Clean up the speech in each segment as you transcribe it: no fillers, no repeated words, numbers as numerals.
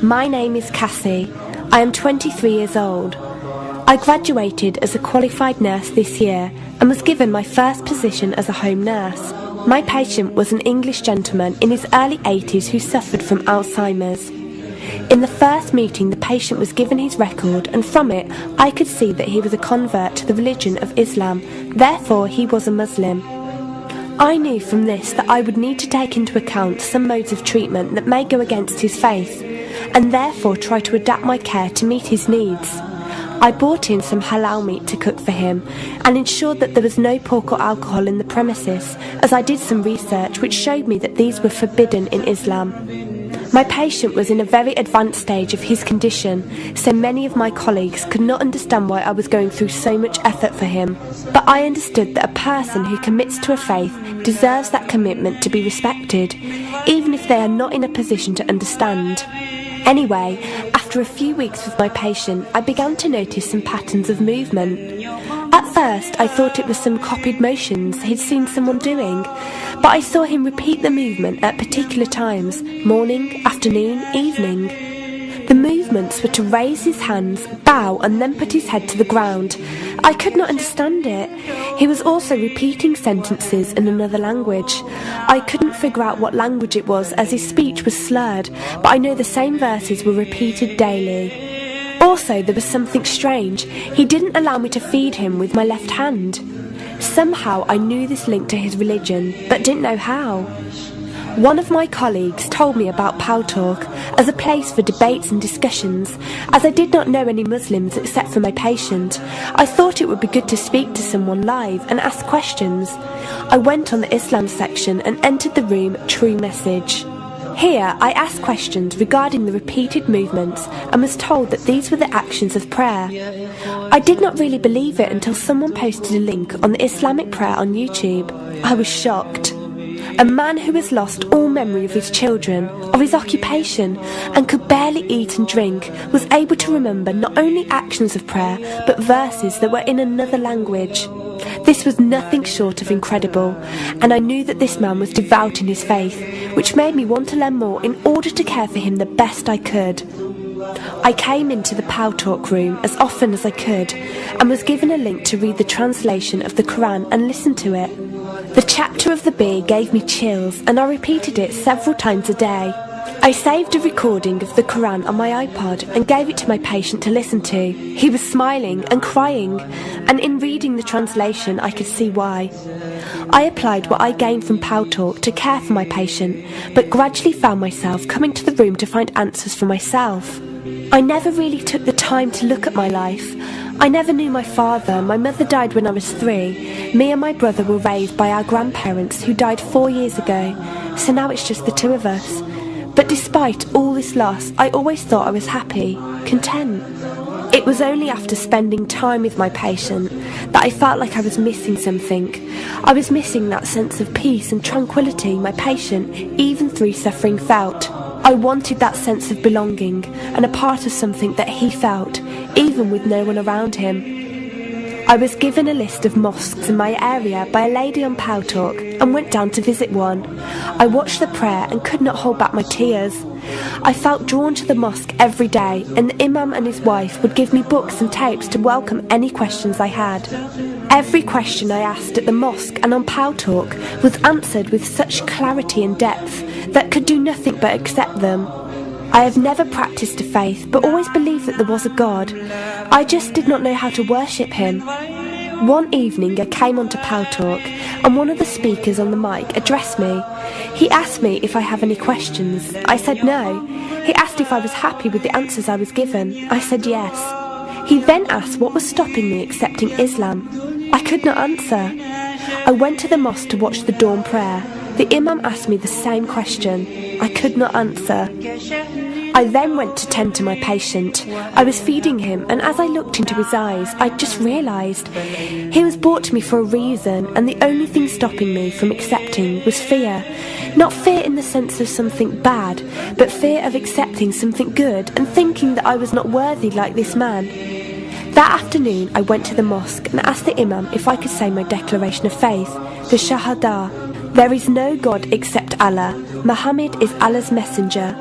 My name is Cassie. I am 23 years old. I graduated as a qualified nurse this year and was given my first position as a home nurse. My patient was an English gentleman in his early 80s who suffered from Alzheimer's. In the first meeting, the patient was given his record, and from it I could see that he was a convert to the religion of Islam, therefore he was a Muslim. I knew from this that I would need to take into account some modes of treatment that may go against his faith, and therefore try to adapt my care to meet his needs. I bought in some halal meat to cook for him and ensured that there was no pork or alcohol in the premises, as I did some research which showed me that these were forbidden in Islam. My patient was in a very advanced stage of his condition, so many of my colleagues could not understand why I was going through so much effort for him. But I understood that a person who commits to a faith deserves that commitment to be respected, even if they are not in a position to understand. Anyway, after a few weeks with my patient, I began to notice some patterns of movement. At first, I thought it was some copied motions he'd seen someone doing, but I saw him repeat the movement at particular times, morning, afternoon, evening. The movements were to raise his hands, bow, and then put his head to the ground. I could not understand it. He was also repeating sentences in another language. I couldn't figure out what language it was, as his speech was slurred, but I know the same verses were repeated daily. Also, there was something strange. He didn't allow me to feed him with my left hand. Somehow I knew this linked to his religion, but didn't know how. One of my colleagues told me about Paltalk as a place for debates and discussions. As I did not know any Muslims except for my patient, I thought it would be good to speak to someone live and ask questions. I went on the Islam section and entered the room True Message. Here I asked questions regarding the repeated movements and was told that these were the actions of prayer. I did not really believe it until someone posted a link on the Islamic prayer on YouTube. I was shocked. A man who has lost all memory of his children, of his occupation, and could barely eat and drink, was able to remember not only actions of prayer, but verses that were in another language. This was nothing short of incredible, and I knew that this man was devout in his faith, which made me want to learn more in order to care for him the best I could. I came into the Paltalk room as often as I could, and was given a link to read the translation of the Quran and listen to it. The chapter of the bee gave me chills, and I repeated it several times a day. I saved a recording of the Quran on my iPod and gave it to my patient to listen to. He was smiling and crying, and in reading the translation I could see why. I applied what I gained from Paltalk to care for my patient, but gradually found myself coming to the room to find answers for myself. I never really took the time to look at my life. I never knew my father. My mother died when I was 3. Me and my brother were raised by our grandparents who died 4 years ago, so now it's just the two of us. But despite all this loss, I always thought I was happy, content. It was only after spending time with my patient that I felt like I was missing something. I was missing that sense of peace and tranquility my patient, even through suffering, felt. I wanted that sense of belonging and a part of something that he felt, even with no one around him. I was given a list of mosques in my area by a lady on Paltalk and went down to visit one. I watched the prayer and could not hold back my tears. I felt drawn to the mosque every day, and the imam and his wife would give me books and tapes to welcome any questions I had. Every question I asked at the mosque and on Paltalk was answered with such clarity and depth that could do nothing but accept them. I have never practiced a faith, but always believed that there was a God. I just did not know how to worship him. One evening I came onto Paltalk, and one of the speakers on the mic addressed me. He asked me if I have any questions. I said no. He asked if I was happy with the answers I was given. I said yes. He then asked what was stopping me accepting Islam. I could not answer. I went to the mosque to watch the dawn prayer. The imam asked me the same question. I could not answer. I then went to tend to my patient. I was feeding him, and as I looked into his eyes, I just realised he was brought to me for a reason, and the only thing stopping me from accepting was fear. Not fear in the sense of something bad, but fear of accepting something good and thinking that I was not worthy like this man. That afternoon I went to the mosque and asked the imam if I could say my declaration of faith, the Shahada. There is no God except Allah. Muhammad is Allah's messenger.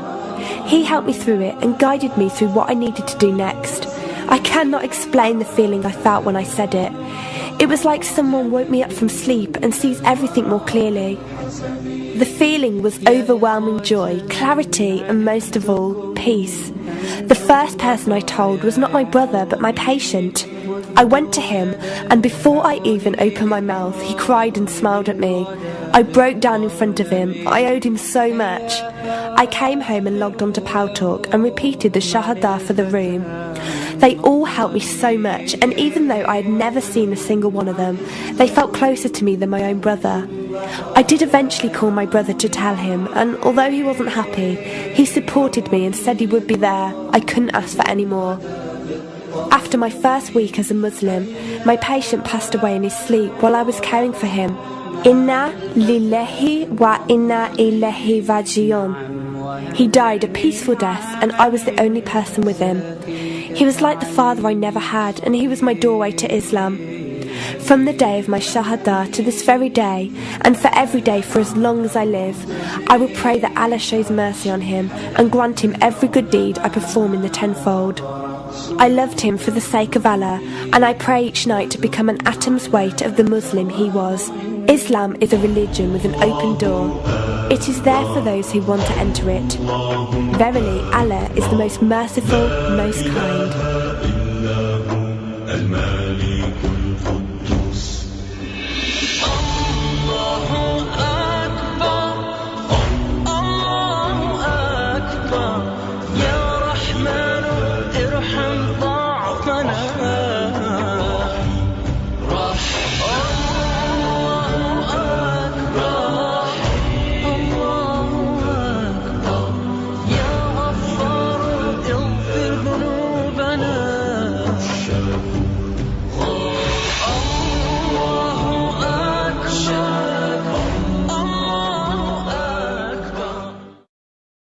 He helped me through it and guided me through what I needed to do next. I cannot explain the feeling I felt when I said it. It was like someone woke me up from sleep and sees everything more clearly. The feeling was overwhelming joy, clarity, and most of all, peace. The first person I told was not my brother, but my patient. I went to him, and before I even opened my mouth, he cried and smiled at me. I broke down in front of him. I owed him so much. I came home and logged onto Paltalk and repeated the Shahada for the room. They all helped me so much, and even though I had never seen a single one of them, they felt closer to me than my own brother. I did eventually call my brother to tell him, and although he wasn't happy, he supported me and said he would be there. I couldn't ask for any more. After my first week as a Muslim, my patient passed away in his sleep while I was caring for him. Inna lillahi wa inna ilaihi raji'un. He died a peaceful death, and I was the only person with him. He was like the father I never had, and he was my doorway to Islam. From the day of my Shahada to this very day, and for every day for as long as I live, I will pray that Allah shows mercy on him and grant him every good deed I perform in the tenfold. I loved him for the sake of Allah, and I pray each night to become an atom's weight of the Muslim he was. Islam is a religion with an open door. It is there for those who want to enter it. Verily, Allah is the most merciful, most kind.